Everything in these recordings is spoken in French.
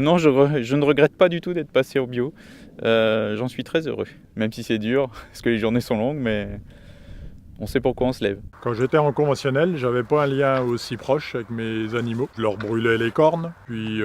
Non, je ne regrette pas du tout d'être passé au bio. J'en suis très heureux, même si c'est dur, parce que les journées sont longues, mais on sait pourquoi on se lève. Quand j'étais en conventionnel, j'avais pas un lien aussi proche avec mes animaux. Je leur brûlais les cornes, puis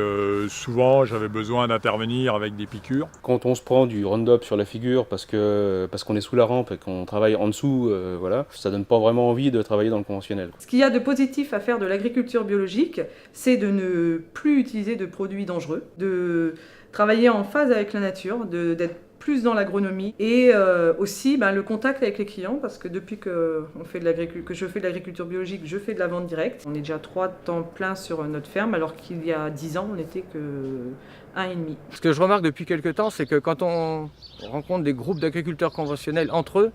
souvent j'avais besoin d'intervenir avec des piqûres. Quand on se prend du Roundup sur la figure parce qu'on est sous la rampe et qu'on travaille en dessous, voilà, ça donne pas vraiment envie de travailler dans le conventionnel. Ce qu'il y a de positif à faire de l'agriculture biologique, c'est de ne plus utiliser de produits dangereux, de travailler en phase avec la nature, d'être plus dans l'agronomie et aussi le contact avec les clients, parce que depuis que je fais de l'agriculture biologique, je fais de la vente directe. On est déjà 3 temps plein sur notre ferme, alors qu'il y a 10 ans, on n'était que 1,5. Ce que je remarque depuis quelques temps, c'est que quand on rencontre des groupes d'agriculteurs conventionnels entre eux,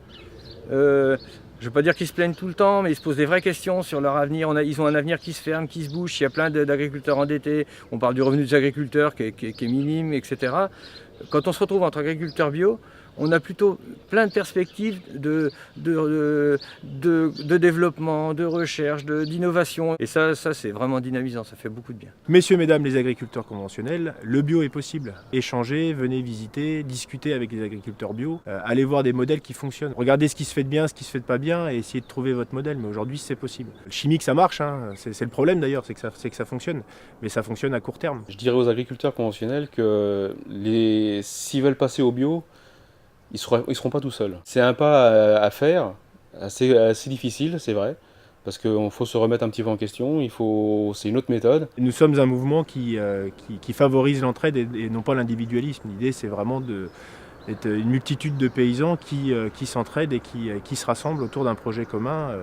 je ne veux pas dire qu'ils se plaignent tout le temps, mais ils se posent des vraies questions sur leur avenir. Ils ont un avenir qui se ferme, qui se bouche. Il y a plein d'agriculteurs endettés. On parle du revenu des agriculteurs qui est minime, etc. Quand on se retrouve entre agriculteurs bio, on a plutôt plein de perspectives de développement, de recherche, d'innovation. Et ça c'est vraiment dynamisant, ça fait beaucoup de bien. Messieurs, mesdames les agriculteurs conventionnels, le bio est possible. Échangez, venez visiter, discutez avec les agriculteurs bio, allez voir des modèles qui fonctionnent. Regardez ce qui se fait de bien, ce qui se fait de pas bien et essayez de trouver votre modèle. Mais aujourd'hui, c'est possible. Le chimique, ça marche, hein. C'est le problème d'ailleurs, c'est que ça fonctionne. Mais ça fonctionne à court terme. Je dirais aux agriculteurs conventionnels que s'ils veulent passer au bio, ils seront pas tout seuls. C'est un pas à faire, assez difficile, c'est vrai, parce qu'il faut se remettre un petit peu en question, c'est une autre méthode. Nous sommes un mouvement qui favorise l'entraide et non pas l'individualisme. L'idée, c'est vraiment d'être une multitude de paysans qui s'entraident et qui se rassemblent autour d'un projet commun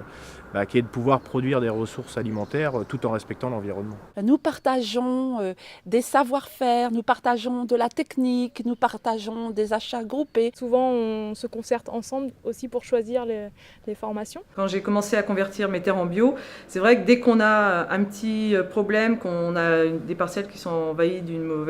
qui est de pouvoir produire des ressources alimentaires tout en respectant l'environnement. Nous partageons des savoir-faire, nous partageons de la technique, nous partageons des achats groupés. Souvent, on se concerte ensemble aussi pour choisir les formations. Quand j'ai commencé à convertir mes terres en bio, c'est vrai que dès qu'on a un petit problème, qu'on a des parcelles qui sont envahies d'une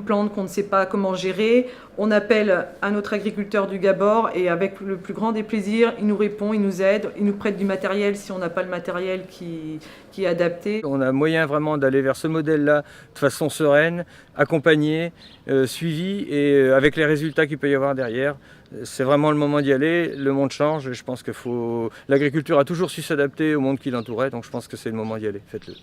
plante qu'on ne sait pas comment gérer, on appelle un autre agriculteur du Gabor et avec le plus grand des plaisirs, il nous répond, il nous aide, il nous prête du matériel si on n'a pas le matériel qui est adapté. On a moyen vraiment d'aller vers ce modèle-là de façon sereine, accompagnée, suivie et avec les résultats qu'il peut y avoir derrière. C'est vraiment le moment d'y aller, le monde change et je pense l'agriculture a toujours su s'adapter au monde qui l'entourait, donc je pense que c'est le moment d'y aller, faites-le.